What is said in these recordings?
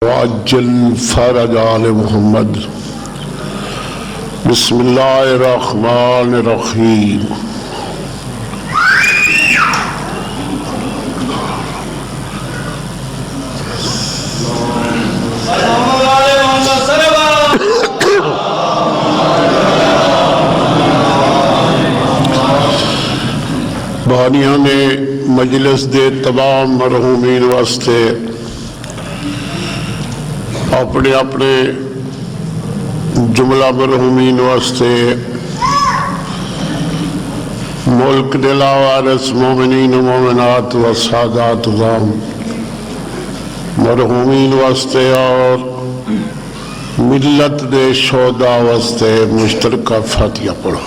वाज्जल फरज आले मोहम्मद। बिस्मिल्लाहिर्रहमानिर्रहीम। बानिया ने मजलिस दे तमाम मरहूमीन वास्ते अपने अपने जुमला मरहूमीन वास्ते मुल्क दे लावारिस मोमिनीन मोमिनात व सादात ग़ाम मरहूमीन वास्ते और मिल्लत दे शोदा वास्ते मुश्तरका फातिहा पढ़ो।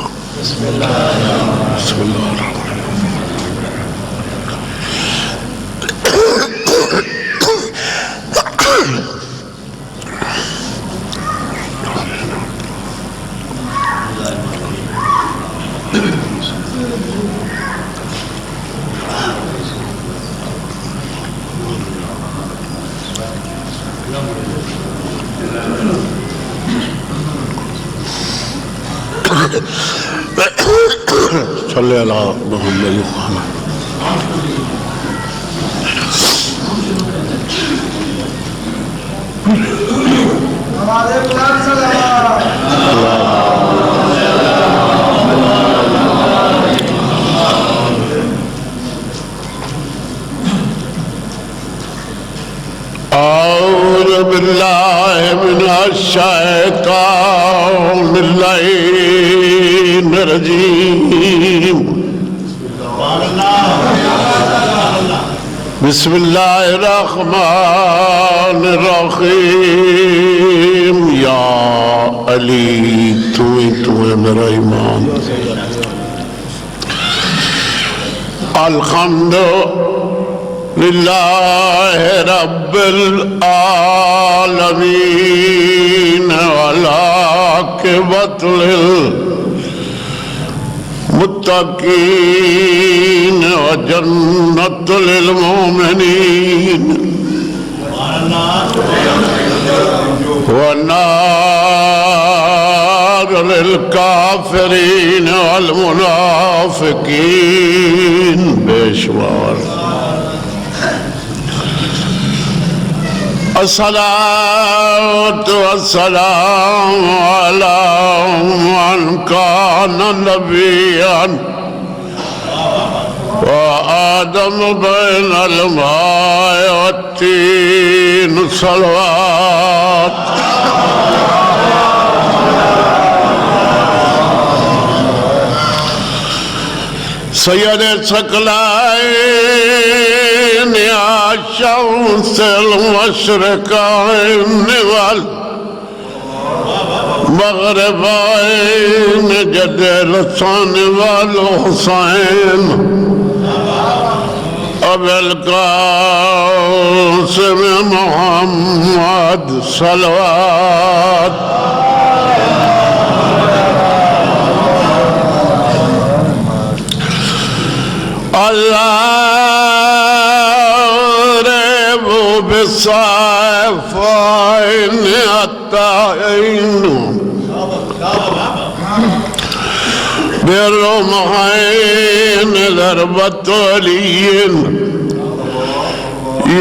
सल्ले अला मुहम्मद। औज़ु बिल्लाहि मिनश शैतानिर रजीम। बिस्मिल्लाहिर्रहमानिर्रहीम। या अली तू है मेरा ईमान। अल्हम्दुलिल्लाहि रब्बिल आलमीन वल आक़िबतु लिल मुत्तक़ीन व जन्नतु लिल मोमिनीन व नारु लिल काफ़िरीन वल मुनाफ़िक़ीन। बेशुमार अस्सलातु वस्सलामु अला मन काना नबिय्यन व आदम बैनल माइ वत्तीन सलवात। सय्यद सकलाइन या शम्सल मशरिक़ैन वल मग़रिबैन जद्दल हसन वल हुसैन अबुल क़ासिम मुहम्मद सलवात। अल्लाह रे वो बिसाफ़ाइन अत्ताइन बिरुमहाइन ज़रबतुलीन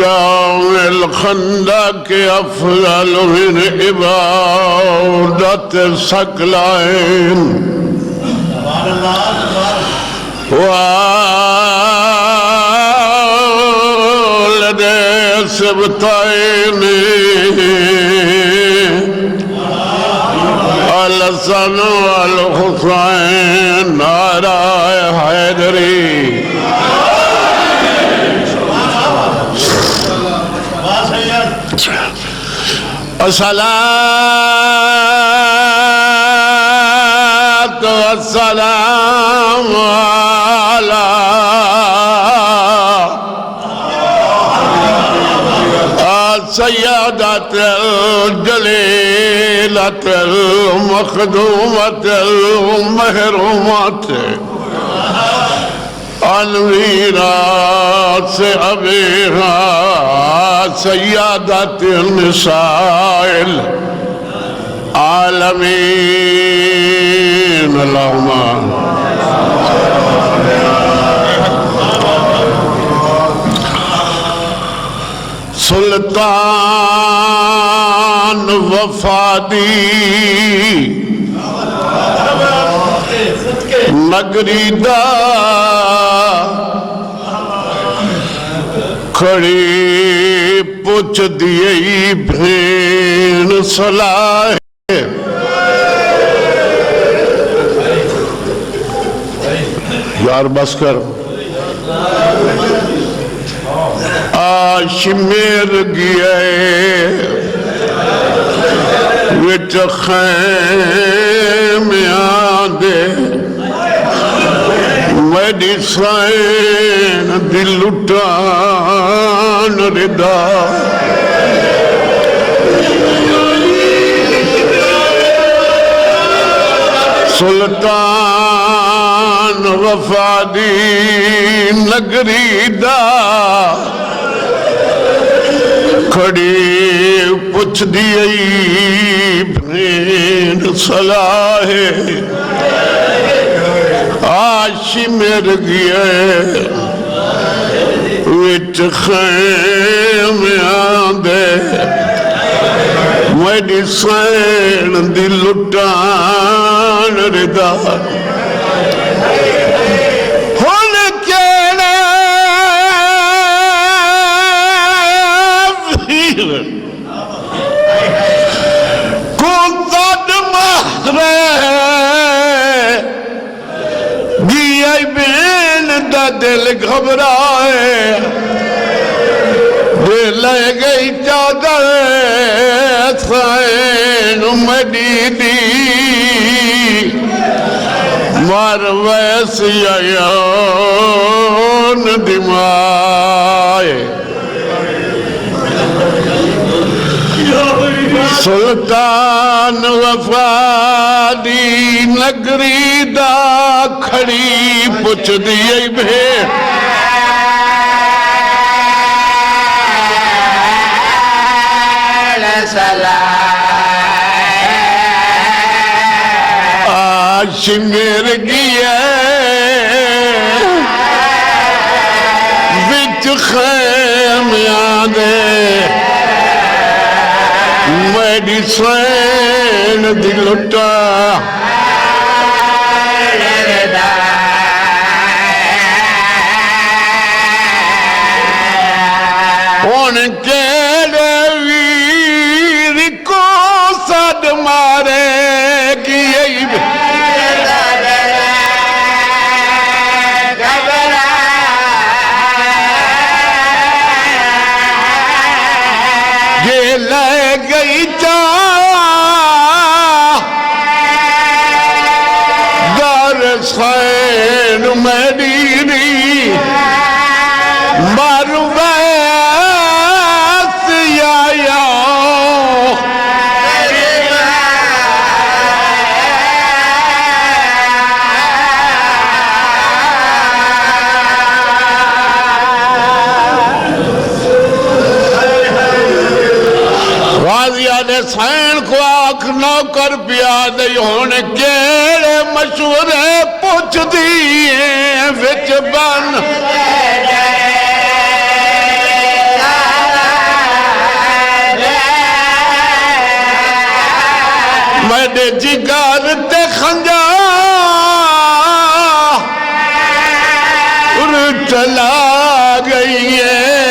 यौमिल खंदक अफ़ज़ल मिन इबादत सकलाइन वालदे सिबतैन अल हसन वल हुसैन नाराए हैदरी। अस्सलातु वस्सलामु अला सय्यदतिल जलीलतिल मखदूमतिल महरूमत अलवीरा से अबेहा सय्यदात निसाइल आलमीन अल्लाहुम्मा सुल्तान वफादी नगरी दा खड़ी पुछ दिए भेण सलाह यार बस कर आशिमेर गिए विच खैमियां दे मेरी सैन दिल लुटान रिदा सुल्तान वफादी नगरी दा खड़ी पुछ दिए भेण सलाहे आशिमेर गिए विच खैमियां दे मेरी सैन दी लुटान रिदा हुन केड़ा वीर को तद मारे बेन दा दिल घबराए ले गई चादर सैन मडी दी मार वैसियान दिमाए सुल्तान वफादी नगरी दा खड़ी पुछ दिए भेण आशिमेर गिए विच खैमियां दे मेरी सैन दी लुटा हुन केड़े वीर को सद मारे गिए जे ले गई दर सैन मेरी मारू सैन को आख नौकर पिया दे हुन केड़े मशवरे पुछ दिए विच बन मेरे जिगर ते खंजर चला गई है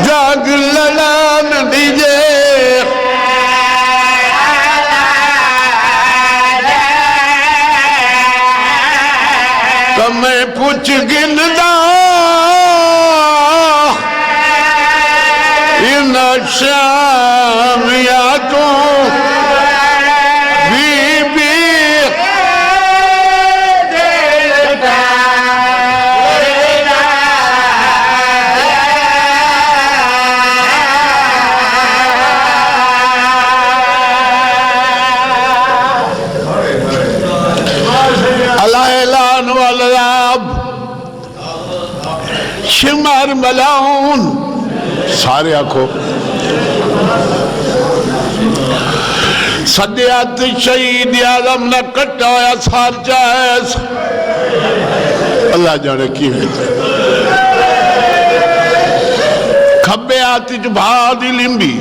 जग लड़न दीजे तो मैं पूछ गिनदा इन श्याम या तू बीबी अलान वालाब शिमर मलाउन सारे आखो सदियात शहीद आलम ने कटाया सार जायज अल्लाह जाने की खब्बे हाथ च भा दी लिंबी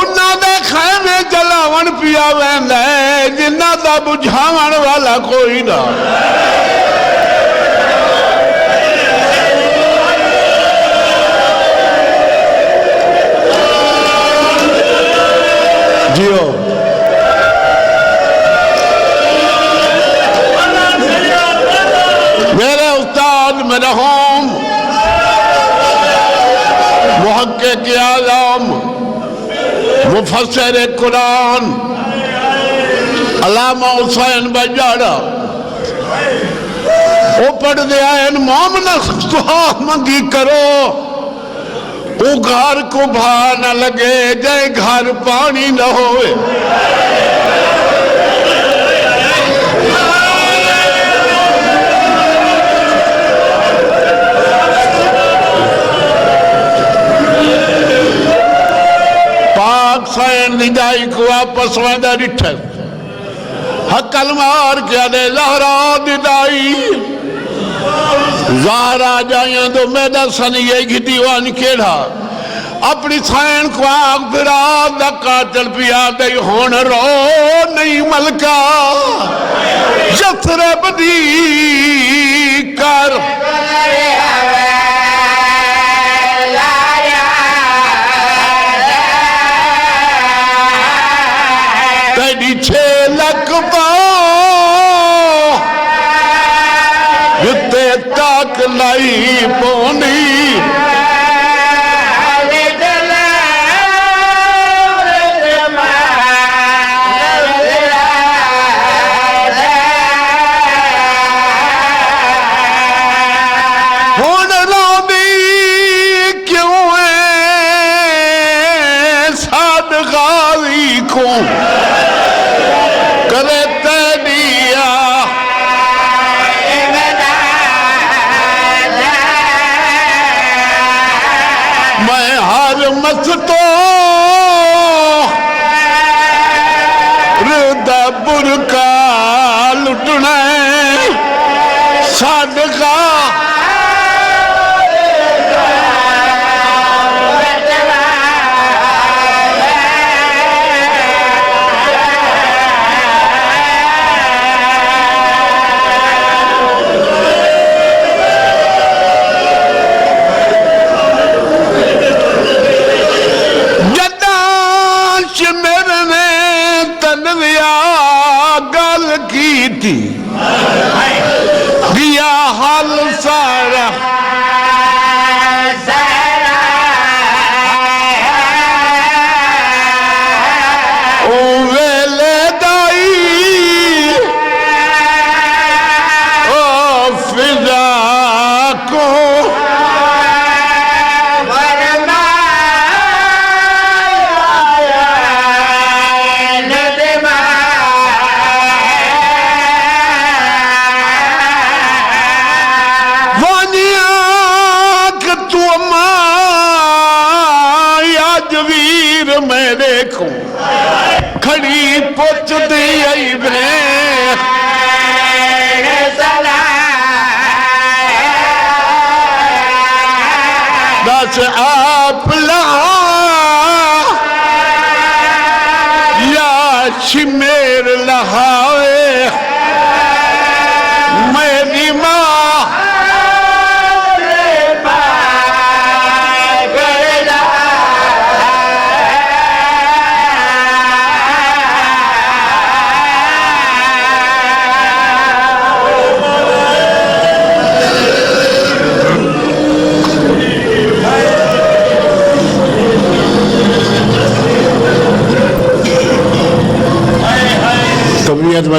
उन्होंने खैमे जलावन पिया वैंदा जिन्ना दा बुझावन वाला कोई ना जियो मेरे उस्ताद मरहूम मुहक्किक आलम मुफस्सिर कुरान अल्लामा हुसैन बजाड़ा वो पढ़ते आए मोमन दुआ मंगी करो वो घर को भा न लगे जाए घर पानी न होए पाक सैन निजाई को वापस वादा रिठल हकल मार के दे लहरा दिदाई ज़ारा जाया तो मेरा सन ये दीवान केड़ा अपनी सैन को आग फिरा दका चल पिया दे होन रो नहीं मलका जसरब दी कर तेरी 6 लाख जिते तक लाई पौनी हुण रोंदी क्यों साद गावी को करे तेरिया मैं हर मस्तो रुदा बुरका लुटना सादका गल की थी दिया हाल सारा ओ वेले दाई ओ फिजा को मैं देखूं खड़ी पुछ दी आई दस आप ला या शिमेर लहावे मेरी माँ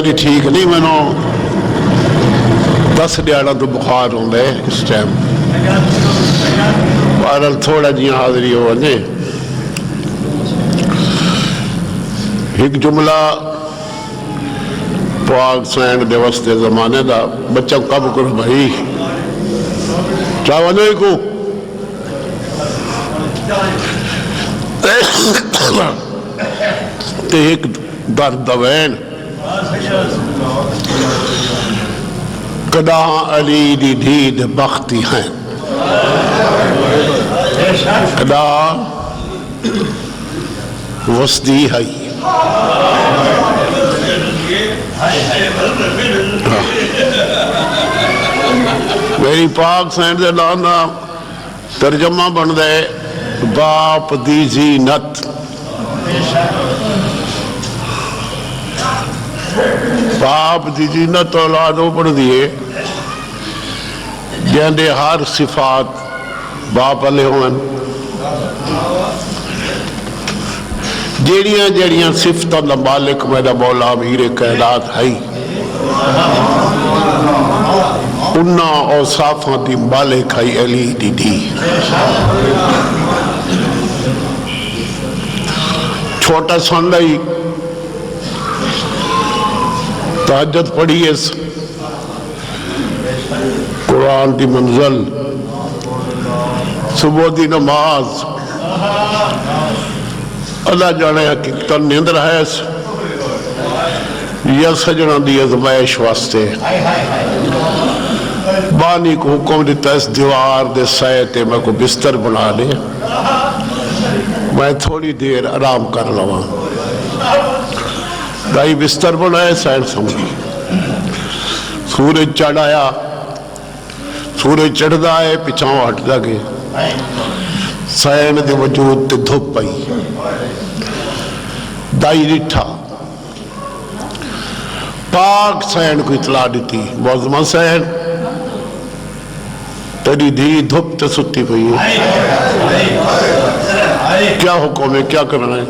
मेरी ठीक नहीं, मैनू 10 दिहाड़ा तो बुखार होंगे इस टाइम, पर थोड़ा जी हाज़री हो वजे। एक जुमला पाक सैन दिवस के जमाने का, बच्चा कब करो भाई क्या वजह को एक दर्द वैन कदा अली दी ढीद बख्ती है, कदा वसदी है। मेरी पाक सैन के नाम का तर्जमा बनता है बाप दी जीनत। बाप दी जीनत औलाद वो बढ़ती है जिंदे हर सिफात बाप वाले होन, जेड़ियां जेड़ियां सिफतों का मालिक मेरा मौला अमीर कायनात है, उन्ना औसाफों की मालिक है अली दी धी। छोटा सुन ली तहज्जुद पढ़ी इस कुरान की मंजिल, सुबह की नमाज, अल्लाह जाने हकीकत निंद्र है या सजना की अजमाइश वास्ते। बानी को हुक्म दिता इस दीवार दे सह ते मैं को बिस्तर बना दे, मैं थोड़ी देर आराम कर लवा। दाई बिस्तर बनाए, सैन समझी। सूरज चढ़ आया, सूरज चढ़ता है पिछा हटता गया, सैन के वजूद ते धुप आई। दाई डिठा, पाक सैन को इतला दी, मौजमा सैन तेरी धी धुप ते सुती पई है, क्या हुक्म है, क्या करना है?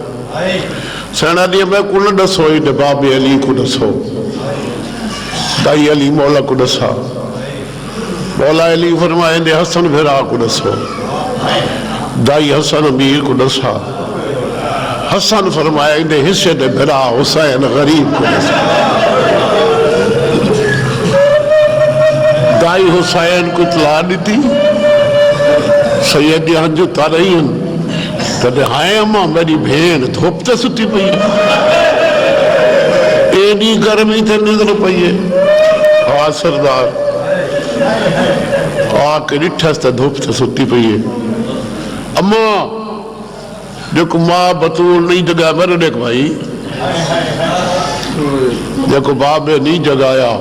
सैना दी मैं को न दसो, ही बाबे अली को दसो। दाई अली मौला को दसा, मौला अली फरमाए ने हसन फिरा को दसो। दाई हसन अमीर को दसा, हसन फरमाए ने हिस्से दे फिरा हुसैन गरीब को दसा। दाई हुसैन को इतला दी, सैयद हंज तारई तदे हाय अम्मा मेरी भेण धुप ते सुती पई है, एडी गर्मी ते निंद्र पई है। हाँ सरदार आके डिठस ते धुप ते सुती पई है। अम्मा देखो माँ बतूल नहीं जगा मेरे देख भाई, देखो बाबे नहीं जगाया,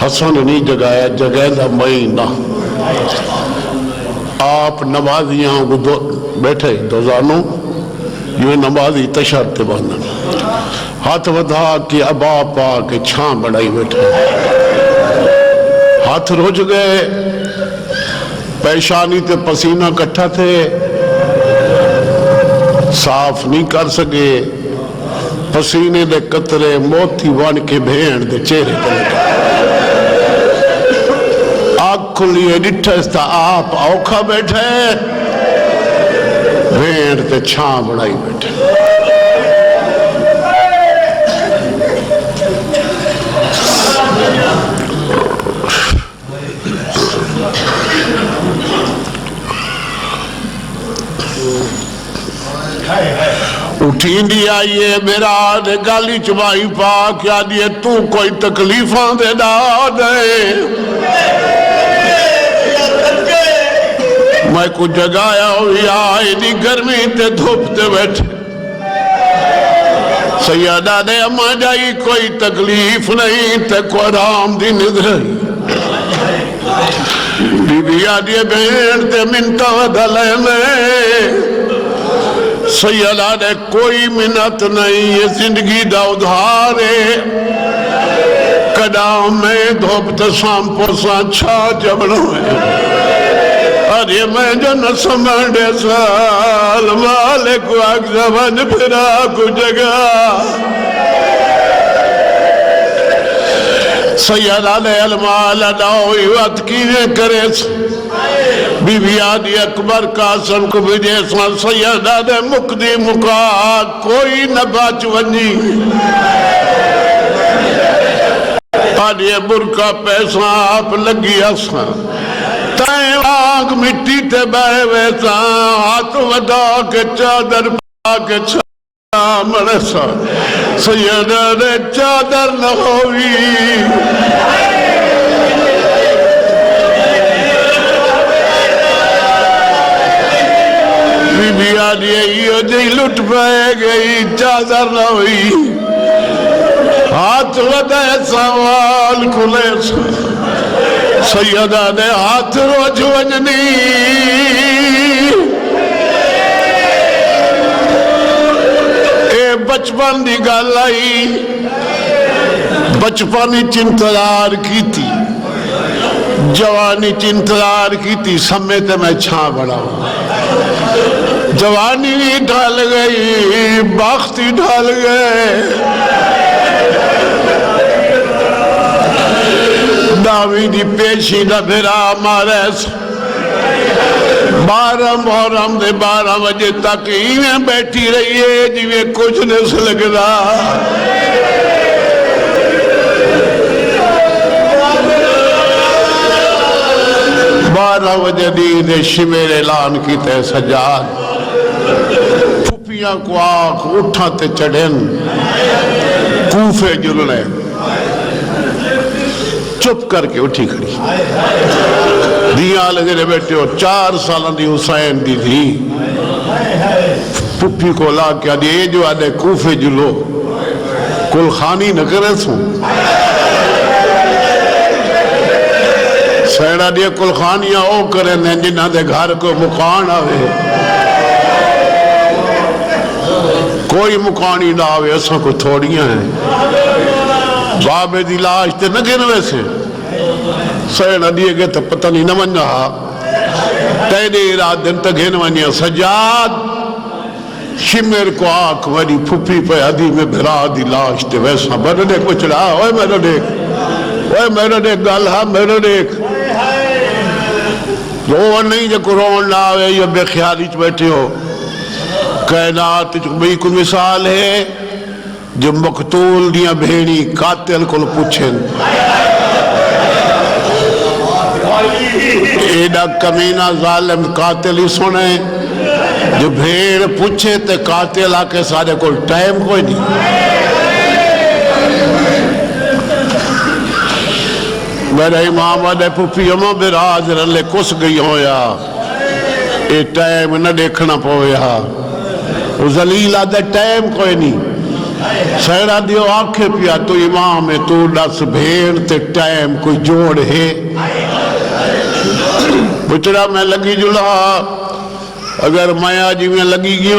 हसन नहीं जगाया, जगह महीना आप नमाजियां को बैठे दोजानो ये नमाजी तशर्त बंधन हाथ वधा के अबा पा के छां बढ़ाई बैठे, हाथ रुझ गए, पेशानी ते पसीना इकट्ठा थे, साफ नहीं कर सके, पसीने दे कतरे मोती बन के भेड़ दे चेहरे पर आग खुली डिठस आप औखा बैठे, भेड़ ते छां बढ़ाई बैठे। उठी आइए मेरा गाली चबाई पा क्या दिए तू कोई तकलीफा दे ना दे, मैं को जगाया हुई गर्मी ते धूप ते बैठे। सैयदा ने अम्मा जाई कोई तकलीफ नहीं ते को आराम दी निद्र, बीबी आदि भेड़ ते मिनटा दले में। सैयदा ने कोई मिन्नत नहीं, ये जिंदगी दा उधार है, कदा में धोप ते शाम पोसा छा जबड़ो है। अरे मैं जो न समझे साल वाले को अगजवन फिरा को जगह सैयदा ने अलमाल अदाओ वत किवे करे बीबी आदि अकबर कासम को विजय सैयदा ने मुकदी मुका कोई न बच वनी आदिए बुरका पैसा आप लगी असा तय आग मिट्टी ते बह वैसा हाथ वधा के चादर पा के मनसा सैयदा ने चादर न होवी बीबी आदिए जी लुट पै गई चादर न हुई हाथ वधे सवाल खुले सैयदा ने हाथ रोज वजनी ए बचपन की गल आई बचपन इंतजार की थी जवानी इंतजार की थी समय ते मैं छा बड़ा जवानी भी ढल गई बख्त ही ढल गए दावी दी पेशी का फिरा मारे 12 मुहर्रम दे 12 बजे तक इवें बैठी रही है जिवें कुछ नहीं लगता 12 बजे दी ने शिमेर ऐलान किते सजाद फुफियां को आख उठा ते चढ़न कूफे जुलने चुप करके उठी खड़ी दिया लगे बैठे हो 4 साल की हुसैन दी थी पुप्पी को ला के आदि जो आदे कूफे जुलो कुल खानी न करे सू सैना दिया कुल खानियां ओ करे जिन्हों के घर को मुकान आवे कोई मुकानी ना आवे असा को थोड़िया है बाबे की लाश तो न गिन वैसे सैन दिए गए तो पता नहीं न वना तेरे रात दिन तक गिन वनिया सजाद शिमेर को आख वरी फुफी पे अदी में भिरा दी लाश ते वैसा मेरे देख पुछड़ा ओए मेरे देख गल हा मेरे देख रो नहीं जो रोन ना आवे ये बेख्याली च बैठे हो कायनात बई को मिसाल है जो मकतूल दिया भेड़ी कातिल को पूछन एडा कमीना जालिम कातिल ही सुने जो भेड़ पूछे तो कातिल आके सारे को टाइम कोई नहीं मेरा इमाम आदे पुफी अमो बिराज रले कुछ गई होया ये टाइम न देखना पोया जलील आदे टाइम कोई नहीं सैरा दियो आखे पिया तू इमाम है तू दस भेड़ ते टाइम कोई जोड़ है पुछड़ा मैं लगी जुला अगर मैं आज में लगी गई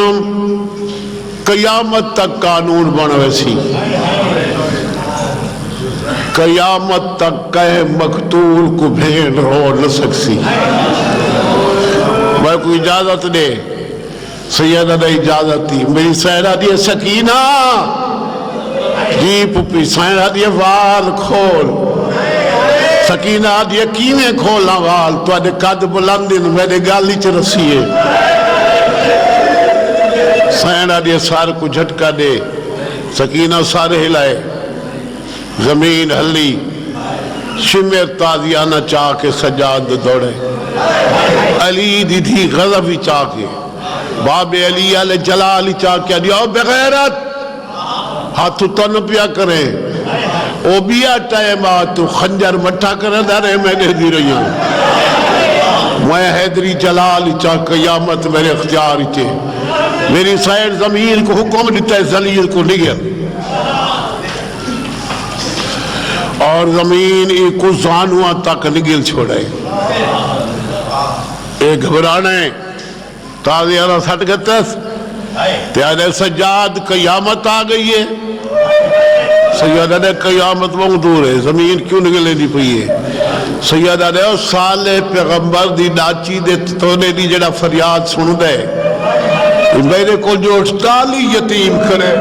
कयामत तक कानून बन वैसी कयामत तक कह मकतूल को भेड़ रो न सकसी मैं कोई इजाजत दे सैयदा ने इजाजत दी मेरी सैरा दी सकीना जी पुपी सैरा दी वाल खोल सकीना दी किवें खोला वाल तुहाडे कद बुलंद मेरे गाली च रसीए सैरा दी सर को झटका दे सकीना सर हिलाए जमीन हली शिमेर ताजियाना चाह के सजाद दौड़े अली दी थी गजब ही चाह के बाबे अली आले जलाल ही चाह के दिया बगैरत हाथ तन पिया करे ओ बिया टाइम आ तू खंजर मठा करे दारे मैंने दी रही हूं मैं हैदरी जलाल ही चाह कयामत मेरे इख्तियार चे मेरी साइड जमीन को हुक्म देता है जलील को निगल और जमीन एक जानुआ तक निगिल छोड़े एक घबराने ताज़ियाना सट गतस त्यारे सजाद कयामत आ गई है सैयदा ने कयामत बहुत दूर है जमीन क्यों निगले दी पई है सैयदा ने साले पैगंबर दी नाची दे तोने दी जड़ा फरियाद सुन दे मेरे को जो 48 यतीम करे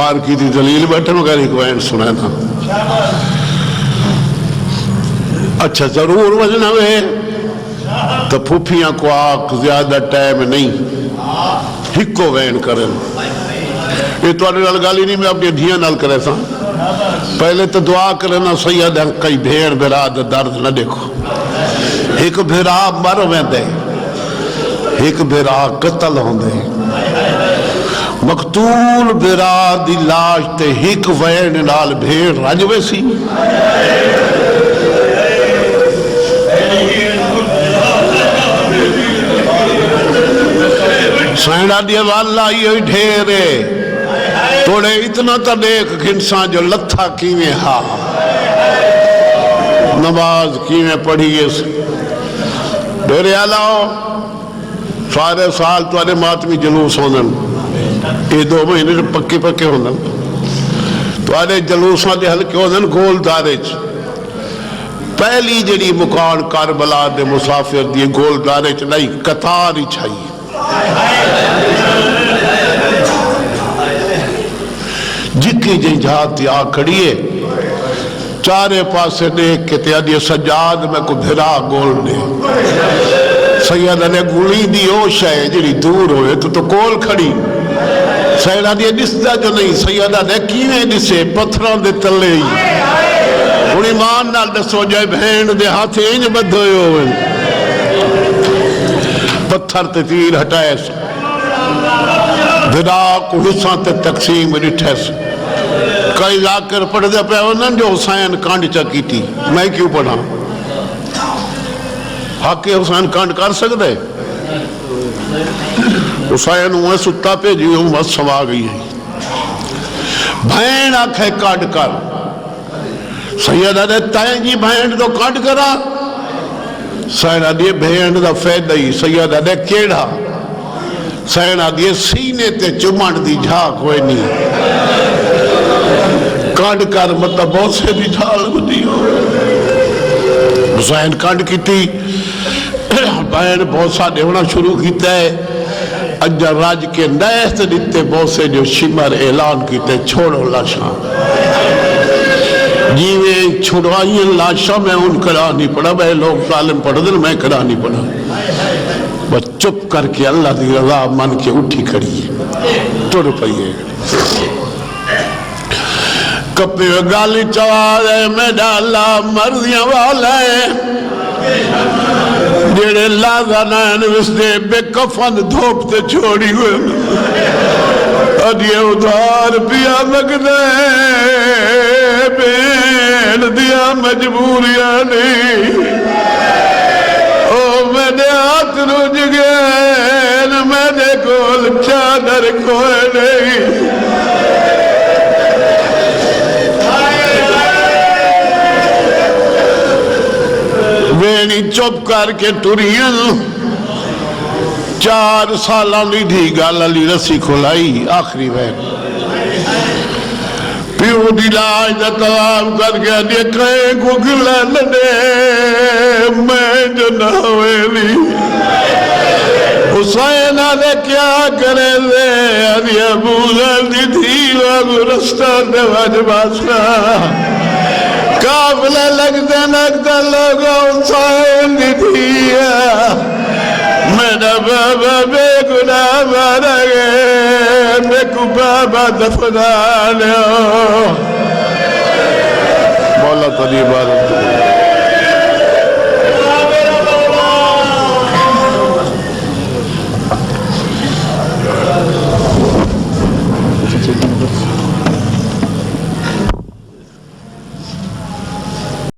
इनकार की थी दलील बैठे मगर एक वैन सुना था। अच्छा जरूर वजना वे तो फूफिया को आख ज्यादा टाइम नहीं हिको वैन करन ये तो गल ही नहीं मैं अपनी धिया नाल करे सा पहले तो दुआ करना सैयद कई भेड़ बिरा दर्द न देखो एक भेरा मर वेंदे एक भेरा कतल होंदे मकतूल बिरा दी लाश ते हिक वैन नाल भेड़ रज वैसी सैना दी वाला ये ढेरे थोड़े इतना तो देख खिंसा जो लथा किवें हा नमाज किवें पढ़िए डेरे आलाओ सारे साल तुआरे मातमी जुलूस होंदन ये 2 महीने पक्के पक्के होंदन तुआरे जुलूसां दे हल्के होंदन गोलदारे च पहली जिहड़ी मुकान करबला दे मुसाफिर दी गोलदारे च नहीं कतार ही छाई जिकी जी जात आ खड़िए चारे पासे देख के ते सजाद में को भिरा गोल दे सैयद ने गुली दी ओ शय जी दूर होए तो कोल खड़ी सैयदा दी दिसदा जो नहीं सैयदा ने किवें दिसे पत्थरों दे तले ही हुण ईमान नाल दसो जाए भेड़ दे हाथ इंज बधो होवे पत्थर ते तीर हटाए भिरा को हिस्सा ते तकसीम डिठस कई जाकर पढ़ते पे उन्होंने जो हुसैन कांड चकी थी मैं क्यों पढ़ा हक हुसैन कांड कर सकते हुसैन मैं सुता भेजी मत सवा गई है भैन आखे काट कर सैयद आदे तय जी भैन तो काट करा सैन आदि भेड़ का फायदा ही सैयद आदे केड़ा सैन आदि सीने ते चुमण दी झाक होए नहीं कांड कर मतलब बहुत से भी झाल बुद्धि हो हुसैन कांड की थी बहन बहुत सारे होना शुरू किया है अजा राज के नैस दिते बहुत से जो शिमर ऐलान किते छोड़ो लाशा जीवे छुड़वाई लाशा में उन करा नहीं पड़ा मैं लोग सालम पढ़ दिन मैं करा नहीं पड़ा बस चुप करके अल्लाह की रजा मन के उठी खड़ी है तुर पई कपे गाली चवाले में डाला मर्दियां वाला जेड़े लादा नैन विसदे बेकफन धोपते छोड़ी हुए अदिए उधार पिया लगदे बेन दिया मजबूरियां नहीं ओ मेरे हाथ रुझ गए मेरे कोल चादर कोई नहीं वेणी चुप करके तुरियन 4 साल लीधी गल अली रस्सी खुलाई आखिरी वैन प्यो दी लाज दा तलाब करके देखे को गिला लदे मैं जो ना वेली हुसैन ने क्या करे ले अली अबू दी थी वो रास्ता दे वजबासा काफिले लगते लगते लोग हुसैन दी थी मेरा बाबा बेगुनाह मर गए मैं को बाबा दफना लो मौला तेरी इबादत